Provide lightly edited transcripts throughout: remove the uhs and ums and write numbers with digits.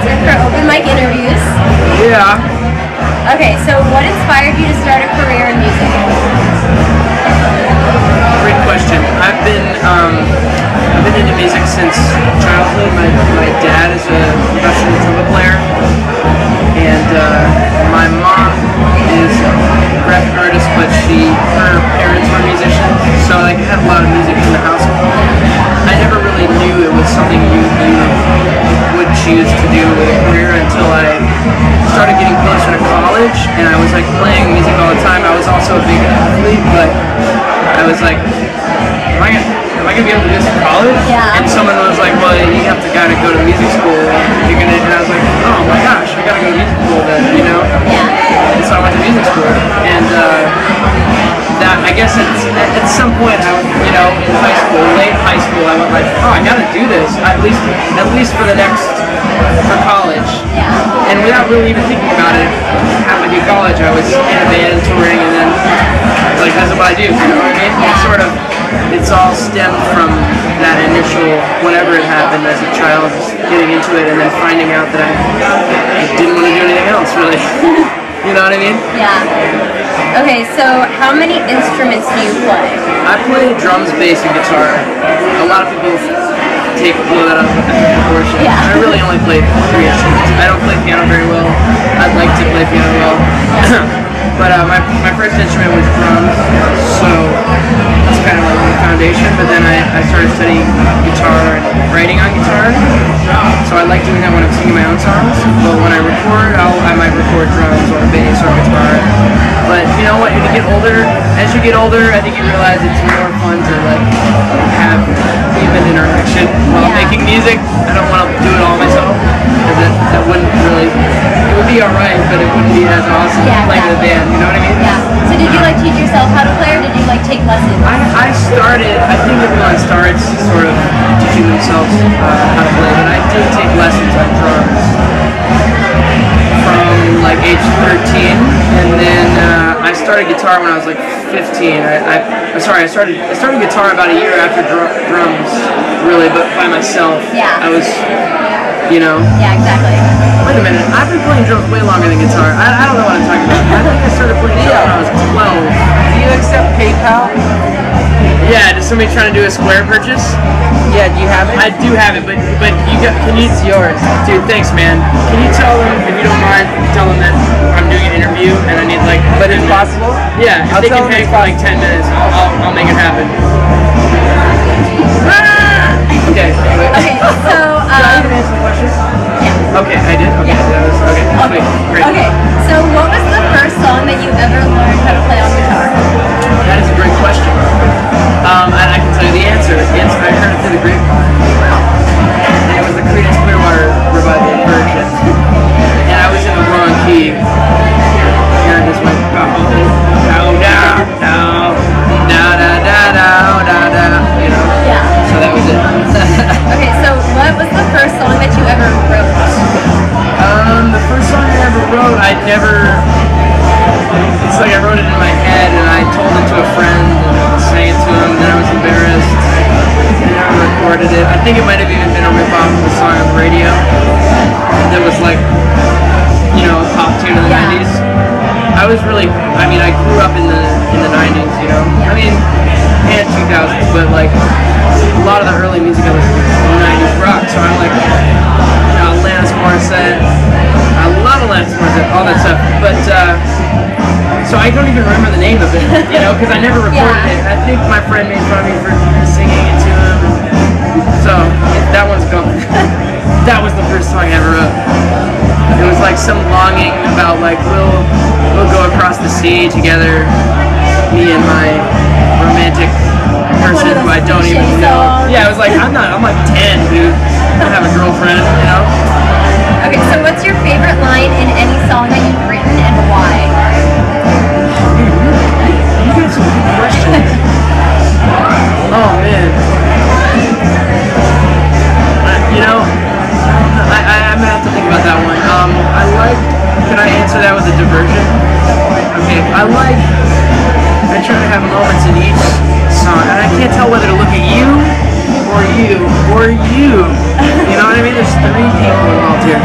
Katzman for open mic interviews. Yeah. Okay, so what inspired you to start a career in music? Great question. I've been into music since childhood. My dad is a professional trumpet player, and my mom is a graphic artist, but her parents were musicians, so like I had a lot of music in the household. I never really knew it was something you would choose to do with a career until I started getting closer to college, and I was like playing music all the time. I was also a big athlete, but I was like, am I gonna be able to do this in college? Yeah. And someone was like, well, you have to kind of go to music school. And I was like, oh my gosh, I gotta go to music school then, you know? Yeah. And so I went to music school, and that I guess at some point, in high school, late high school, I went like, oh, I gotta do this at least for college. Yeah. And without really even thinking about it, halfway through college, I was in a band touring, and then like that's what I do. You know what I mean? Yeah. It's all stemmed from that initial whenever it happened as a child, just getting into it, and then finding out that I didn't want to do anything else really. You know what I mean? Yeah. Okay, so how many instruments do you play? I play drums, bass, and guitar. A lot of people blow that up with that proportion. Yeah. I really only play 3 instruments. I don't play piano very well. I'd like to play piano well. But my first instrument was drums, so that's kind of like my foundation. But then I started studying guitar and writing on guitar. So I like doing that when I'm singing my own songs. But when I record, I might record drums or bass or guitar. But you know what? As you get older, I think you realize it's more fun to like have human interaction while making music. I don't want to do it all myself, because that wouldn't really. It would be alright, but it wouldn't be as awesome to play with a band. You know what I mean? Yeah. So did you like teach yourself how to play, or did you like take lessons? I think everyone starts sort of teaching themselves how to play, but I did take lessons on drums from like age 13, and then I started guitar when I was like 15. I started guitar about a year after drums, really, but by myself. Yeah. I was, Yeah, exactly. Wait a minute, I've been playing drums way longer than guitar. I don't know what I'm talking about. I think I started playing drums when I was 12. Do you accept PayPal? Yeah, is somebody trying to do a Square purchase? Yeah, do you have it? I do have it, but It's yours. Dude, thanks, man. Can you tell them, if you don't mind, tell them that I'm doing an interview and I need like. But it's possible? Yeah, if they can hang for like 10 minutes, I'll make it happen. Okay. Okay, so Did I even answer the question? yeah. Okay, I did. Okay, Yeah. okay. Great. Okay, so what was the first song that you ever learned how to play on guitar? That is a great question. And I can tell you the answer. I heard it through the grapevine. And it was the Creedence Clearwater Revival version. And I was in the wrong key. And I just went, no, Yeah. So that was it. Okay, so what was the first song that you ever wrote? The first song I ever wrote, it's like I wrote it in my head and I told it to a friend and sang it to him, and then I was embarrassed and I recorded it. I think it might have even been a rip-off of a song on the radio that was like, a pop tune in the 90s. I grew up in the 90s, and 2000s, but like a lot of the early music I listened to was 90s rock, so I'm like, Alanis Morissette, I love Alanis Morissette, all that stuff, but so I don't even remember the name of it, because I never recorded it. I think my friend made fun of me for singing it to him, so that one's gone. That was the first song I ever wrote. It was like some longing about like we'll go across the sea together, me and my romantic person who I don't even know. Yeah, I was like, I'm like 10, dude. I don't have a girlfriend, Okay, so what's your favorite line in any song that you've written and why? You got some good questions. Oh man. I'm gonna have to think about that one. Can I answer that with a diversion? Okay, I try to have moments in each song, and I can't tell whether to look at you or or you, or you. You know what I mean? There's 3 people involved here.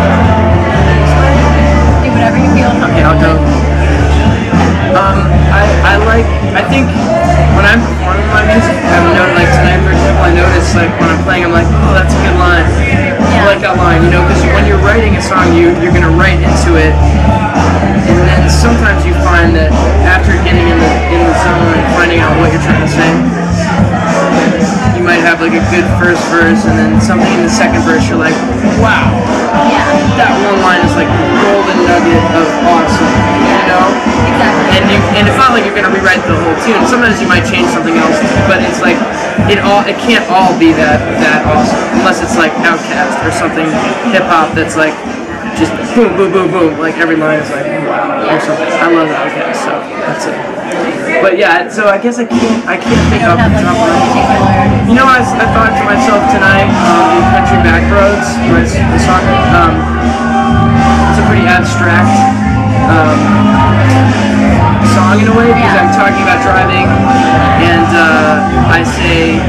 Do whatever you feel comfortable. Okay, I'll go. I think when I'm performing my music, I've noticed, like tonight for example, I notice like when I'm playing, I'm like, oh, that's a good line. I like that line, you know, because when you're writing a song, you're gonna write into it, and then sometimes you find that after getting in the zone and finding out what you're trying to say, you might have like a good first verse, and then something in the second verse, you're like, wow, that one line is like the golden nugget of awesome, you know? Exactly. And it's not like you're gonna rewrite the whole tune. Sometimes you might change something else, but it's like it can't all be that awesome unless it's like Outkast or something hip hop that's like just boom boom boom boom, like every line is like wow or something. I love Outkast, so that's it. But yeah, so I guess I can't think of like one particular. You know, I thought to myself tonight in Country Backroads, the song, it's a pretty abstract song in a way, because I'm talking about driving, and I say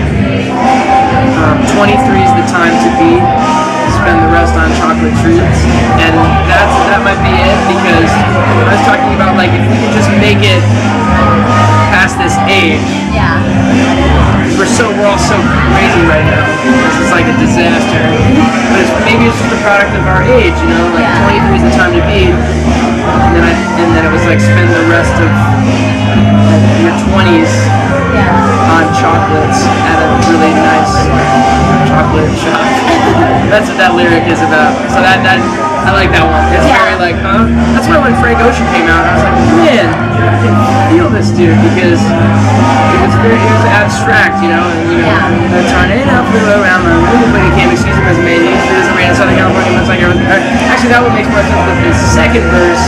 23 is the time to be, spend the rest on chocolate treats, and that might be it, because I was talking about like if we could just make it past this age. We're all so crazy right now. This is like a disaster. But maybe it's just a product of our age, you know, like 23 is the time to be. And then it was like spend the rest of your 20s on chocolates at a really nice chocolate shop. That's what that lyric is about. So that I like that one. It's very like, huh? That's why when Frank Ocean came out, I was like, man, I can feel this dude, because it was abstract, you know, and the tornado flew around the room when he came, excuse him as made it doesn't rain in Southern California, it's like everything. Actually, that one makes more sense with the second verse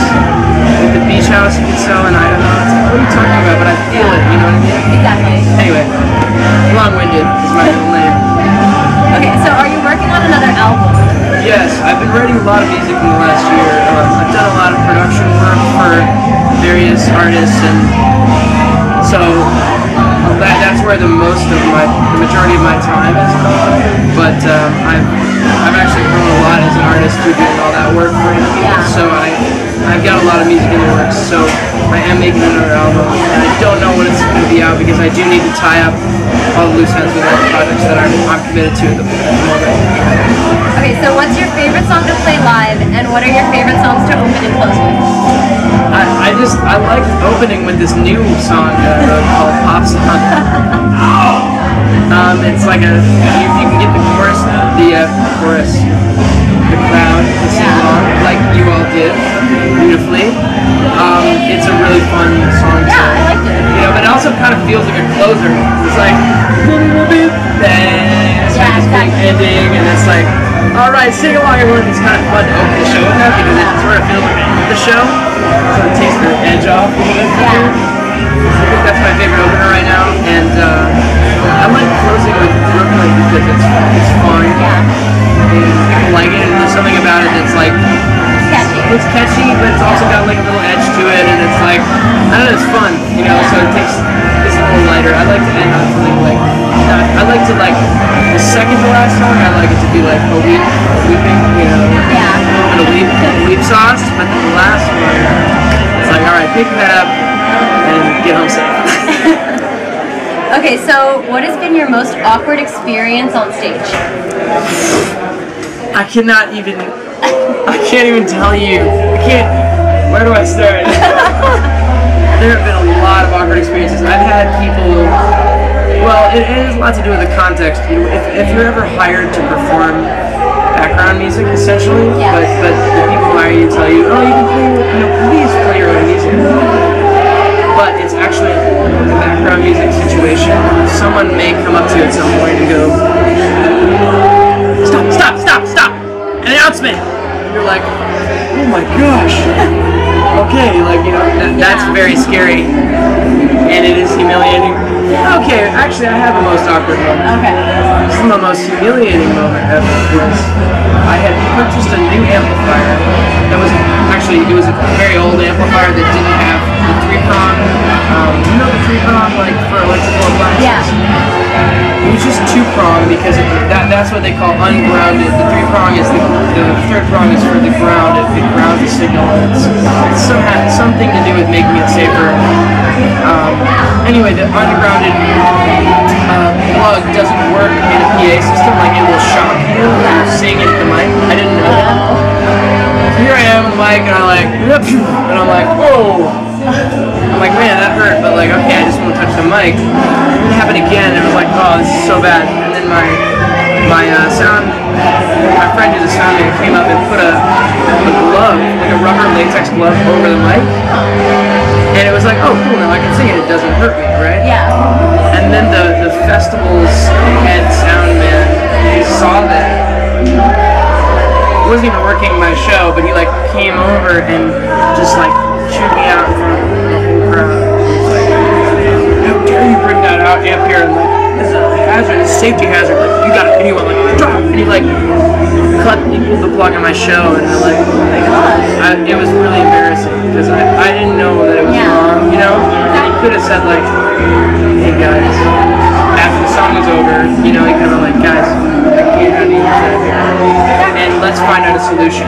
with the beach house you can sell, and I don't know, it's like, what are you talking about? But I feel it, you know what I mean? Exactly. Anyway, long-winded is my middle name. Okay, so are you working on another album? Yes, I've been writing a lot of music in the last year. I've done a lot of production work for various artists, and so that's where the majority of my time has gone. But I've actually grown a lot as an artist through doing all that work for him. So I've got a lot of music in the works. So I am making another album, and I don't know when it's going to be out, because I do need to tie up all the loose ends with all the projects that I'm committed to at the moment. Okay, so what's your favorite song to play live, and what are your favorite songs to open and close with? I like opening with this new song that I wrote called Pop Song. It's like you can get the chorus, the crowd to sing along like you all did beautifully. It's a really fun song. I liked it. You know, but it also kind of feels like a closer. It's like bang, it's like this big ending, and it's like, all right, sing along, everyone. It's kind of fun to open the show with that, because it sort of feels like the show, so it takes the edge off a little bit. I think that's my favorite opener right now, and I like closing with Brooklyn because it's fun. And people like it, and there's something about it that's like it's catchy, but it's also got like a little edge to it, and it's like, I don't know, it's fun, you know. So it's a little lighter. I like to end on something like I like to like the second to last song. I like it to be like a weeping, you know, a weep sauce. But then the last one, it's like, all right, pick that up and get home safe. Okay, so what has been your most awkward experience on stage? I can't even tell you. Where do I start? There have been a lot of awkward experiences. I've had people, well, it has a lot to do with the context. You know, if you're ever hired to perform background music, essentially, but the people who hire you tell you, oh, you can play, please play your own music. But it's actually a background music situation. Someone may come up to you at some point and go, stop! An announcement! And you're like, oh my gosh. Okay, like, you know, that's very scary. And it is humiliating. Okay, actually I have a most awkward moment. Okay. This is the most humiliating moment ever. Was I had purchased a new amplifier that was, actually, it was a very old amplifier that didn't have the 3-prong You know the three-prong, like, for electrical appliances? Yeah. It was just two-prong because that's what they call ungrounded. The three-prong is the third prong is for the ground. It grounds the signal. It's something to do with making it safer. Anyway, the ungrounded plug doesn't work in a PA system. Like, it will shock you when you're singing at the mic. I didn't know that. So here I am on the mic, and I'm like, whoa. I'm like, man, that hurt, but like, okay, I just won't touch the mic. And it happened again, and it was like, oh, this is so bad. And then my friend who's a sound man came up and put a glove, like a rubber latex glove over the mic. And it was like, oh, cool, now I can sing it, it doesn't hurt me, right? Yeah. And then the festival's head sound man, he saw that. He wasn't even working my show, but he like came over and just like chewed me out in front of the whole crowd. He was like, how dare you bring that out up here? And like, this is a hazard, it's a safety hazard. Like, you got it. And he went like, drop. And he like he pulled the plug on my show, and I like, oh my god. It was really embarrassing because I didn't know that it was wrong, you know? And he could have said like, hey guys, after the song was over, you know, he kind of like, guys, I can't have you out here, and let's find out a solution.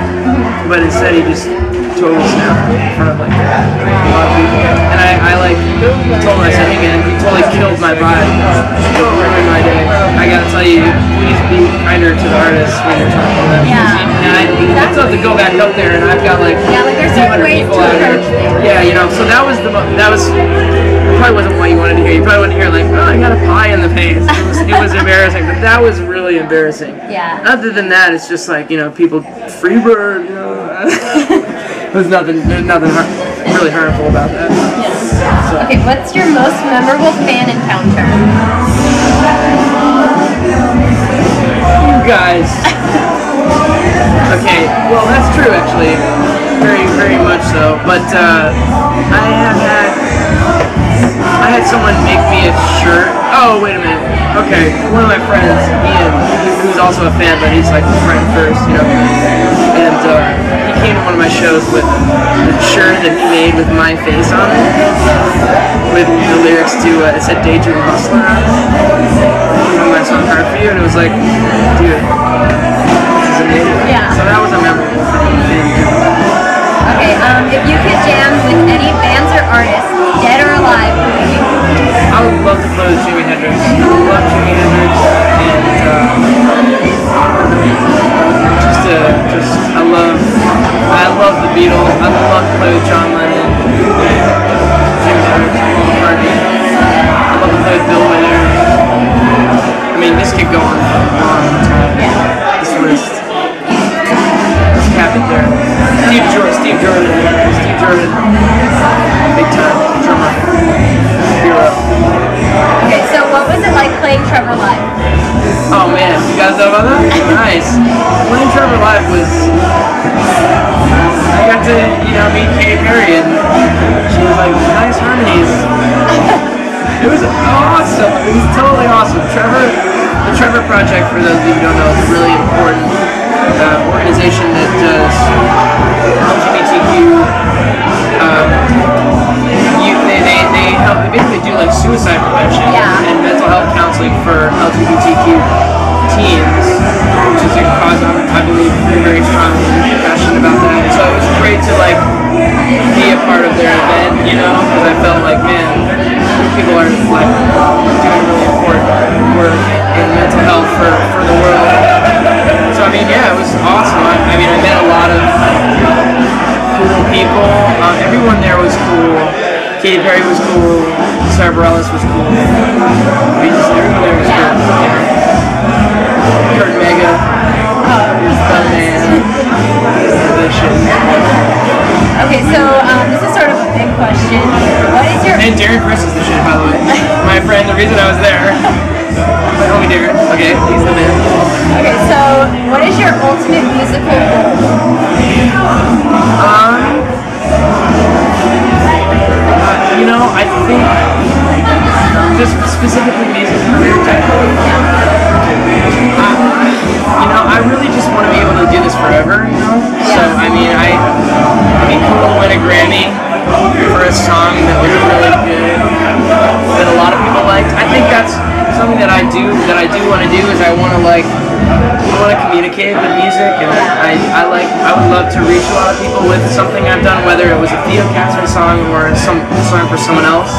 But instead he just totally snapped in front of like a lot of people. And I like told him, I said, hey man, you totally killed my vibe. You ruined my day. I gotta tell you, please be kinder to the artists when you're talking to them. Yeah. And I'd love to go back up there, and I've got like there's certain 200 ways people to out here. approach things. Yeah, you know, so that was probably wasn't what you wanted to hear. You probably wanted to hear like, oh, I got a pie in the face. It was embarrassing, but that was really embarrassing. Yeah. Other than that, it's just like, you know, people freebird, you know. There's nothing really harmful about that. Yes. So. Okay, what's your most memorable fan encounter? You guys. Okay, well that's true actually. Very, very much so. But I had someone make me a shirt. Oh, wait a minute. Okay, one of my friends, Ian, who's also a fan, but he's like a friend first, you know. And he came to one of my shows with a shirt that he made with my face on it, with the lyrics to it said "Daydream Hustler" on it. On my song "Hard for You," and it was like, dude, this is amazing. Yeah. So that was a memorable thing. Okay, if you could jam with any bands or artists, dead or alive, who would you? I would love to play with Jimi Hendrix. I love Jimi Hendrix, and I love the Beatles. I would love to play with John Lennon, Jimi Hendrix, Paul McCartney. I love to play with Bill Withers. I mean, this could go on for a long time. This list. Let's cap it there. Steve Jordan, big time drummer, hero. Okay, so what was it like playing Trevor live? Oh man, you guys know about that? Nice. Playing Trevor live was, I got to, you know, meet Katy Perry, and she was like, nice harmonies. It was awesome. It was totally awesome. The Trevor Project, for those of you who don't know, is a really important organization that does LGBTQ. They help. They basically do like suicide prevention and mental health counseling for LGBTQ teens, which is a cause I believe they're very strongly and passionate about that. So it was great to like be a part of their event, you know, because I felt like, man, people are like doing really important work in mental health for the world. So I mean, yeah, it was awesome. I mean, I met a lot of cool people. Everyone there was cool. Katy Perry was cool. Sarah Bareilles was cool. I mean, just everyone there was cool. Kurt Mega is the man. Delicious. Okay, so this is sort of a big question. What is your... And Darren Criss is the shit, by the way. My friend, the reason I was there. My homie Darren. Okay, he's the man. Okay, so what is your ultimate musical goal? You know, I think just specifically music career type. You know, I really just want to be able to do this forever. You know? So I mean, cool to win a Grammy for a song that was really good. want to communicate with music, and I would love to reach a lot of people with something I've done, whether it was a Theo Katzman song or some song for someone else.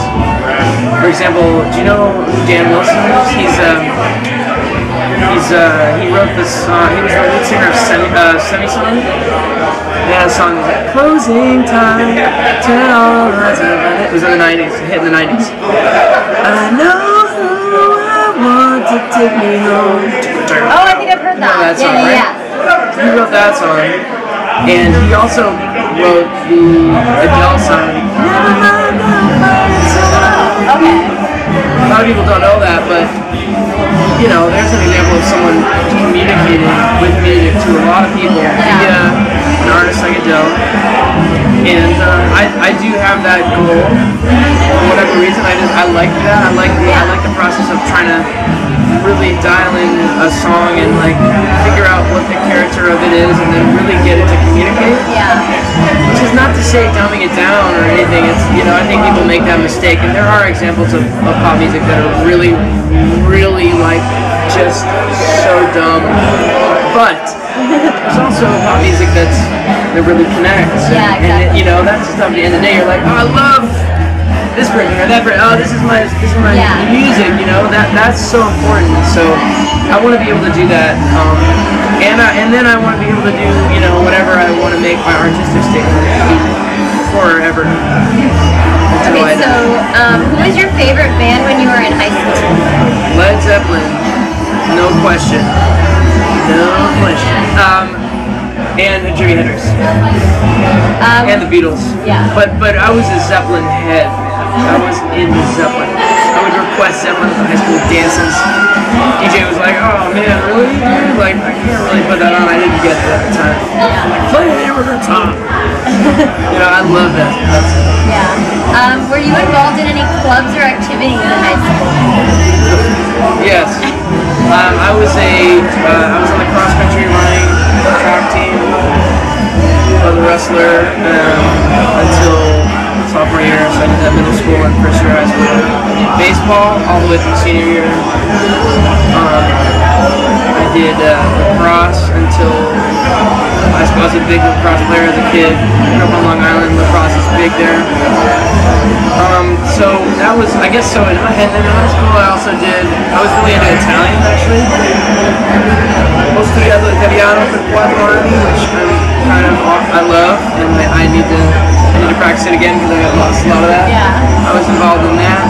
For example, do you know who Dan Wilson is? He wrote this song. He was the lead singer of Semi Song. He had a song that was like, "Closing Time, turn all the lights out." It was in the 90s, a hit in the 90s. I know who I want to take me home. Oh, I think I've heard that. That song, right? Yeah. He wrote that song, and he also wrote the Adele song. Never mind, Okay. a lot of people don't know that, but you know, there's an example of someone communicating with music to a lot of people via an artist like Adele. And I do have that goal for whatever reason. I like that. I like the process of trying to really dial in a song and like figure out what the character of it is, and then really get it to communicate. Yeah. Which is not to say dumbing it down or anything. It's, you know, I think people make that mistake, and there are examples of pop music that are really, really like just so dumb. But there's also pop music that really connects. Yeah, exactly. And you know, that's the stuff. At the end of the day, you're like, oh, I love this person or that person. Oh, this is my music. You know, that's so important. So I want to be able to do that, and then I want to be able to do, you know, whatever I want to make my artistic statement forever. Okay, so who was your favorite band when you were in high school? Led Zeppelin, no question. No question. And Jimi Hendrix. And the Beatles. Yeah. But I was a Zeppelin head, man. I was into Zeppelin. I would request Zeppelin at the high school dances. DJ was like, oh man, really? Like, I can't really put that on. I didn't get it at the time. Yeah. Play it over the top. You know, I love that. Yeah. Were you involved in any clubs or activities in high school? Yes. I was on the cross country running track team. I was a wrestler until sophomore year, so I did that middle school and first year high school. Baseball all the way through senior year. I did lacrosse until high school. I was a big lacrosse player as a kid. Grew up on Long Island. Lacrosse is big there. So that was, I guess, so in high school I also did, I was really into Italian actually. Ho studiato italiano per 4 anni, which I love, and I need to practice it again because I lost a lot of that. Yeah. I was involved in that.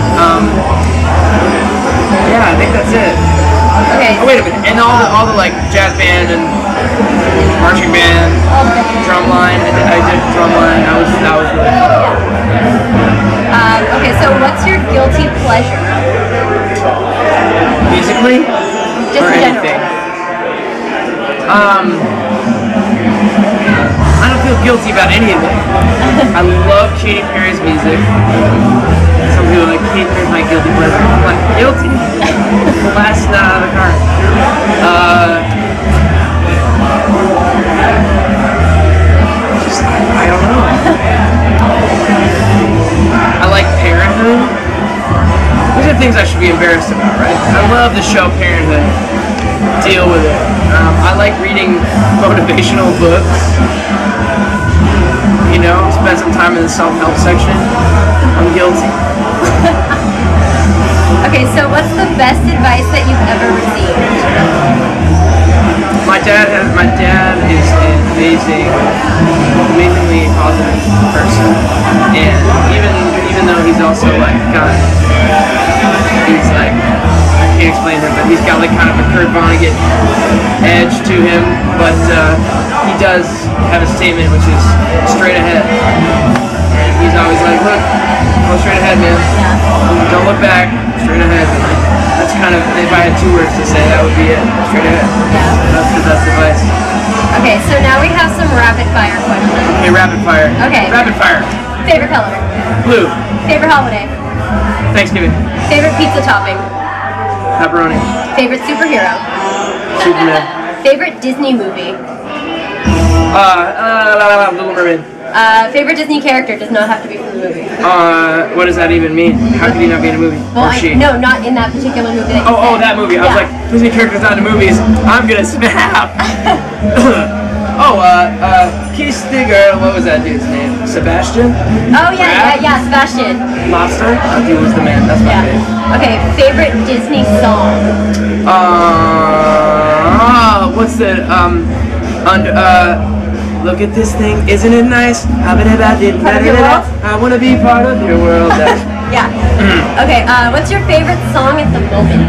Yeah, I think that's it. Okay. Oh, wait a minute, and all the like jazz band and marching band, drumline. I did drumline. That was really cool. Okay, so what's your guilty pleasure? Musically? Just or in anything? general. I don't feel guilty about any of it. I love Katy Perry's music. Some people are like, Katy Perry's my guilty pleasure. I'm like, guilty? Last night out of the car. I don't know. I like Parenthood. These are things I should be embarrassed about, right? I love the show Parenthood. Deal with it. I like reading motivational books. You know, spend some time in the self-help section. I'm guilty. Okay, so what's the best advice that you've ever received? My dad is an amazingly positive person, and even though he's also like he's like, I can't explain him, but he's got like kind of a Kurt Vonnegut edge to him, but he does have a statement which is straight ahead, and he's always like, look, go straight ahead, man. Don't look back, straight ahead. That's kind of, if I had 2 words to say, that would be it. Straight ahead. That's the best advice. Okay, so now we have some rapid fire questions. Okay, rapid fire. Okay. Rapid fire. Favorite color? Blue. Favorite holiday? Thanksgiving. Favorite pizza topping? Pepperoni. Favorite superhero? Superman. Favorite Disney movie? Little Mermaid. Favorite Disney character does not have to be from the movie. What does that even mean? How can he not be in a movie? Well, Or she? no, not in that particular movie. That you Oh, said. that movie. I was Yeah. like, Disney characters not in the movies. I'm gonna snap. Kiss the girl. What was that dude's name? Sebastian? Oh yeah, Sebastian. Lobster? He was the man. That's my Yeah. favorite. Okay, favorite Disney song. What's that? Look at this thing, isn't it nice? Part of your world? I wanna be part of your world. Yeah. Okay. What's your favorite song at the moment?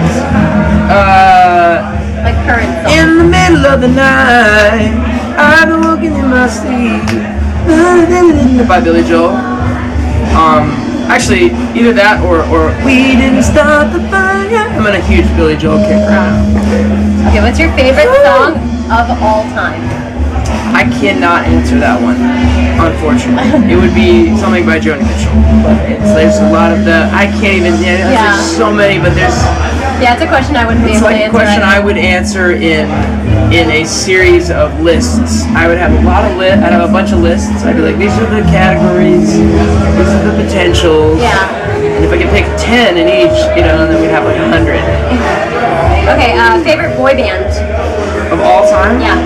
Like current song. In the middle of the night, I've been walking in my sleep. By Billy Joel. Actually, either that or We Didn't Start the Fire. I'm on a huge Billy Joel kick right now. Okay. What's your favorite song of all time? I cannot answer that one, unfortunately. It would be something by Joni Mitchell, but there's a lot of I can't even. Yeah. There's so many, but there's. Yeah, it's a question I wouldn't be It's able to like a answer. question either. I would answer in a series of lists. I would have a lot of I'd have a bunch of lists. I'd be like, these are the categories, these are the potentials. Yeah. And if I could pick 10 in each, then we'd have like 100 Okay. Favorite boy band. of all time. Yeah.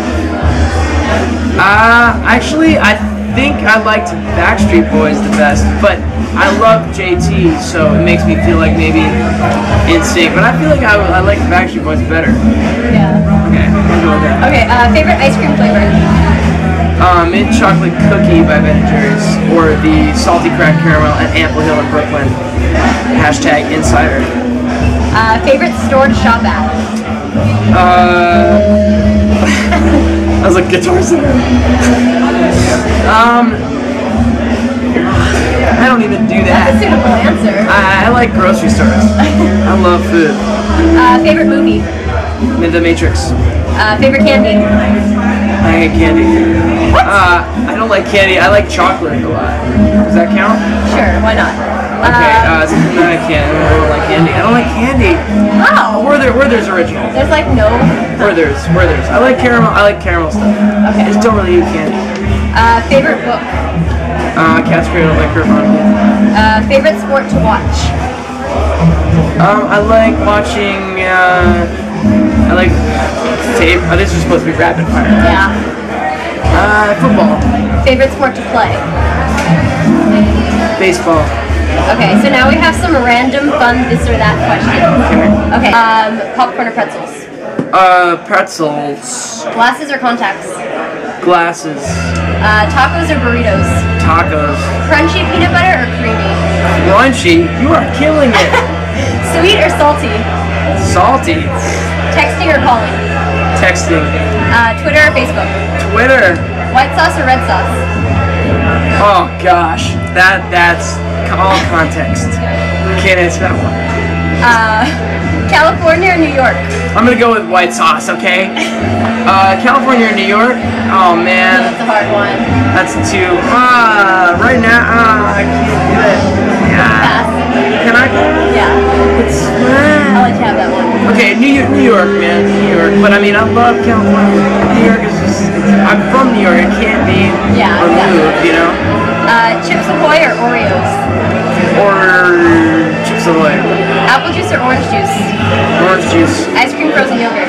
Actually, I think I liked Backstreet Boys the best, but I love JT, so it makes me feel like maybe NSYNC. But I feel like I like Backstreet Boys better. Yeah. Okay, we'll go with that. Okay. Favorite ice cream flavor. Mint chocolate cookie by Ben & Jerry's, or the salty cracked caramel at Ample Hill in Brooklyn. Hashtag insider. Favorite store to shop at. I was like Guitar Center. I don't even do That's a that. suitable answer. I like grocery stores. I love food. Favorite movie. The Matrix. Favorite candy. I hate candy. I don't like candy. I like chocolate a lot. Does that count? Sure. Why not? Okay. I can't. I don't like candy. I don't like candy. Oh. Werther's original. There's like no. Werther's. I like caramel. I like caramel stuff. Okay. I just don't really eat candy. Favorite book. Cat's Cradle by Kurt Vonnegut. Favorite sport to watch. I like watching. I like tape. Oh, this is supposed to be rapid fire. Right? Yeah. Football. Favorite sport to play. Baseball. Okay, so now we have some random fun this or that questions. Okay. Okay. Popcorn or pretzels? Pretzels. Glasses or contacts? Glasses. Tacos or burritos? Tacos. Crunchy peanut butter or creamy? Crunchy. You are killing it. Sweet or salty? Salty. Texting or calling? Texting. Twitter or Facebook? Twitter. White sauce or red sauce? Oh gosh. That's all context. Can't answer that one. California or New York? I'm gonna go with white sauce, okay? California or New York? Oh man. That's a hard one. That's two. Right now, I can't do it. Pass. Can I? Yeah. It's. I'll let you have that one. Okay, New York, man, New York. But I mean, I love California. New York is just. I'm from New York. It can't be removed, you know. Chips Ahoy or Oreos? Or Chips Ahoy. Apple juice or orange juice? Orange juice. Ice cream, frozen yogurt?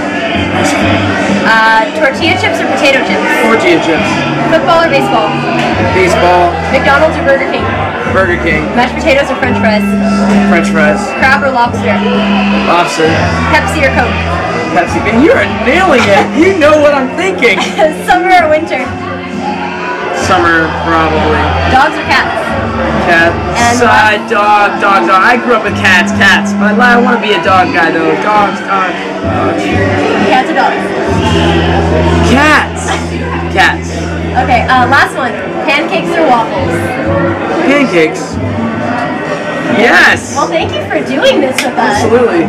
Tortilla chips or potato chips? Tortilla chips. Football or baseball? Baseball. McDonald's or Burger King? Burger King. Mashed potatoes or French fries? French fries. Crab or lobster? Lobster. Pepsi or Coke? Pepsi. Man, you are nailing it. You know what I'm thinking. Summer or winter? Summer, probably. Dogs or cats? Cat. And Dog. I grew up with cats. But I want to be a dog guy, though. Dogs. Cats or dogs? Cats. Okay, last one. Pancakes or waffles? Pancakes. Yes. Well, thank you for doing this with us. Absolutely.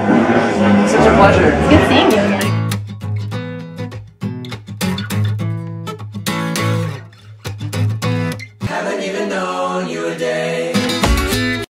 Such a pleasure. It's good seeing you again.